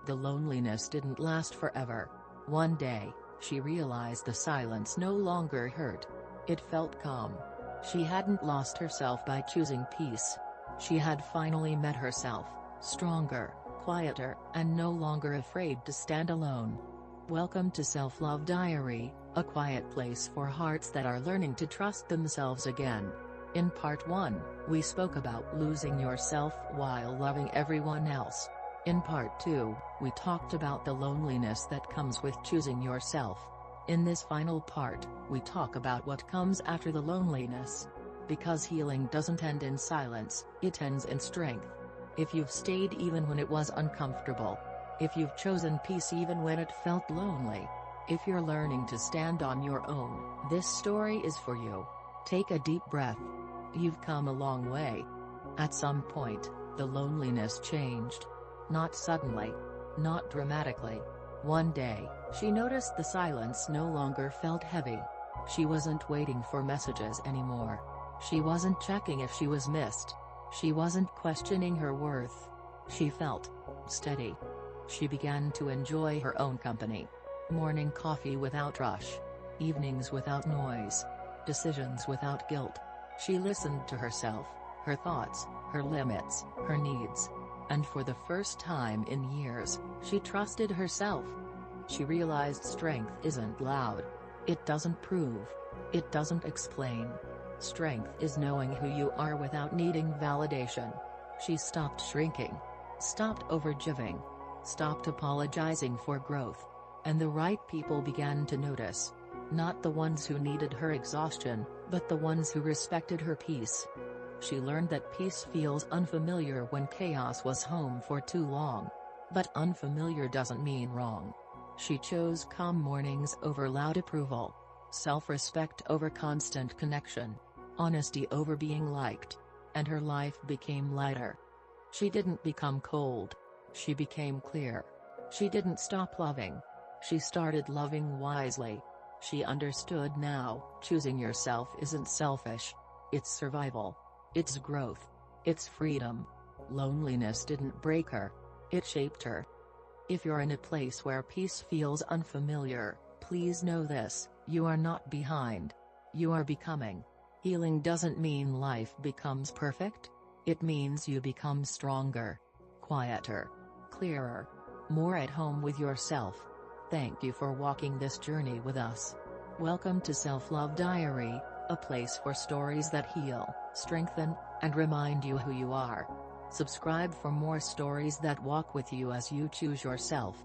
the loneliness didn't last forever. One day, she realized the silence no longer hurt. It felt calm. She hadn't lost herself by choosing peace. She had finally met herself, stronger, quieter, and no longer afraid to stand alone. Welcome to Self-Love Diary, a quiet place for hearts that are learning to trust themselves again. In Part 1, we spoke about losing yourself while loving everyone else. In Part 2, we talked about the loneliness that comes with choosing yourself. In this final part, we talk about what comes after the loneliness. Because healing doesn't end in silence, it ends in strength. If you've stayed even when it was uncomfortable. If you've chosen peace even when it felt lonely. If you're learning to stand on your own, this story is for you. Take a deep breath. You've come a long way. At some point, the loneliness changed. Not suddenly. Not dramatically. One day, she noticed the silence no longer felt heavy. She wasn't waiting for messages anymore. She wasn't checking if she was missed. She wasn't questioning her worth. She felt steady. She began to enjoy her own company. Morning coffee without rush. Evenings without noise. Decisions without guilt. She listened to herself, her thoughts, her limits, her needs. And for the first time in years, she trusted herself. She realized strength isn't loud. It doesn't prove. It doesn't explain. Strength is knowing who you are without needing validation. She stopped shrinking. Stopped overgiving. Stopped apologizing for growth. And the right people began to notice. Not the ones who needed her exhaustion, but the ones who respected her peace. She learned that peace feels unfamiliar when chaos was home for too long. But unfamiliar doesn't mean wrong. She chose calm mornings over loud approval. Self-respect over constant connection. Honesty over being liked. And her life became lighter. She didn't become cold. She became clear. She didn't stop loving. She started loving wisely. She understood now, choosing yourself isn't selfish. It's survival. It's growth. It's freedom. Loneliness didn't break her. It shaped her. If you're in a place where peace feels unfamiliar, please know this: you are not behind. You are becoming. Healing doesn't mean life becomes perfect. It means you become stronger, quieter, clearer, more at home with yourself. Thank you for walking this journey with us. Welcome to Self-Love Diary, a place for stories that heal, strengthen, and remind you who you are. Subscribe for more stories that walk with you as you choose yourself.